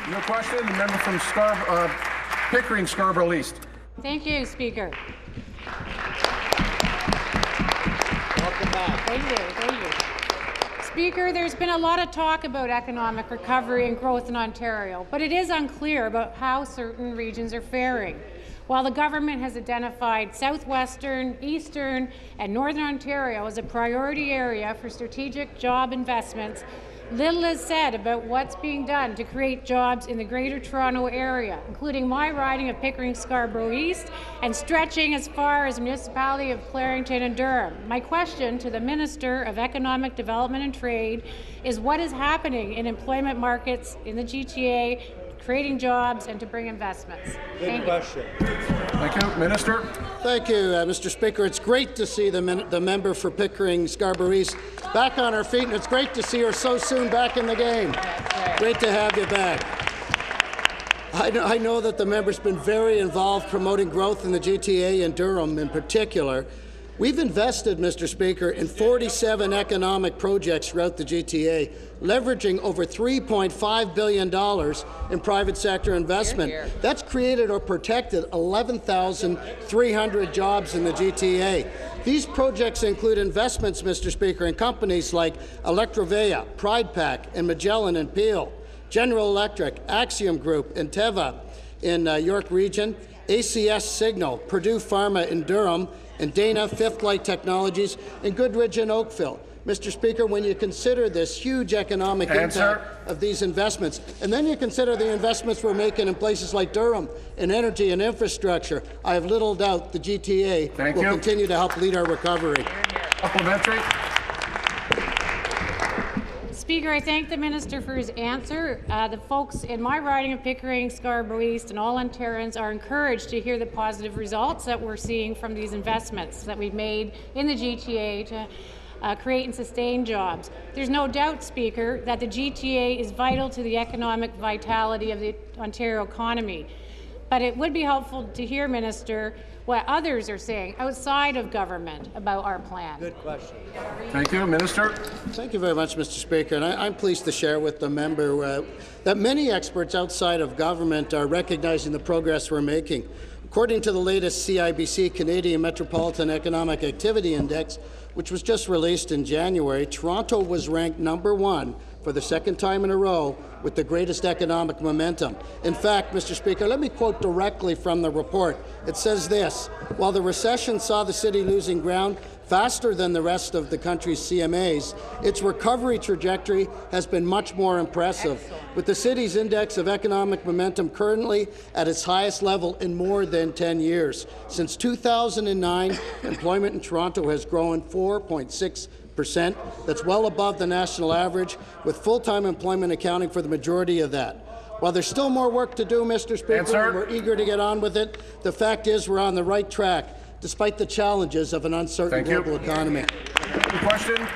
Your question, the member from Pickering-Scarborough East. Thank you, Speaker. Welcome back. Thank you. Speaker, there's been a lot of talk about economic recovery and growth in Ontario, but it is unclear about how certain regions are faring. While the government has identified southwestern, eastern, and northern Ontario as a priority area for strategic job investments, little is said about what's being done to create jobs in the Greater Toronto Area, including my riding of Pickering-Scarborough East and stretching as far as the municipality of Clarington and Durham. My question to the Minister of Economic Development and Trade is what is happening in employment markets in the GTA, creating jobs and to bring investments. Good question. Thank you. Minister. Thank you, Mr. Speaker. It's great to see the member for Pickering-Scarborough East back on her feet, and it's great to see her so soon back in the game. Great to have you back. I know that the member's been very involved promoting growth in the GTA and Durham in particular. We've invested, Mr. Speaker, in 47 economic projects throughout the GTA, leveraging over $3.5 billion in private sector investment. That's created or protected 11,300 jobs in the GTA. These projects include investments, Mr. Speaker, in companies like Electrovea, Pride Pack, and Magellan and Peel, General Electric, Axiom Group, and Teva in York Region, ACS Signal, Purdue Pharma in Durham, and Dana, Fifth Light Technologies, and Goodridge and Oakville. Mr. Speaker, when you consider this huge economic impact of these investments, and then you consider the investments we're making in places like Durham in energy and infrastructure, I have little doubt the GTA will continue to help lead our recovery. Supplementary. Speaker, I thank the Minister for his answer. The folks in my riding of Pickering-Scarborough East and all Ontarians are encouraged to hear the positive results that we're seeing from these investments that we've made in the GTA to create and sustain jobs. There's no doubt, Speaker, that the GTA is vital to the economic vitality of the Ontario economy. But it would be helpful to hear, Minister, what others are saying outside of government about our plan. Good question. Thank you. Minister. Thank you very much, Mr. Speaker. And I'm pleased to share with the member that many experts outside of government are recognizing the progress we're making. According to the latest CIBC Canadian Metropolitan Economic Activity Index, which was just released in January, Toronto was ranked #1 for the second time in a row with the greatest economic momentum. In fact, Mr. Speaker, let me quote directly from the report. It says this: while the recession saw the city losing ground faster than the rest of the country's CMAs, its recovery trajectory has been much more impressive, with the city's index of economic momentum currently at its highest level in more than 10 years. Since 2009, employment in Toronto has grown 4.6%. That's well above the national average, with full-time employment accounting for the majority of that. While there's still more work to do, Mr. Speaker, and we're eager to get on with it, the fact is we're on the right track, despite the challenges of an uncertain global economy. Question.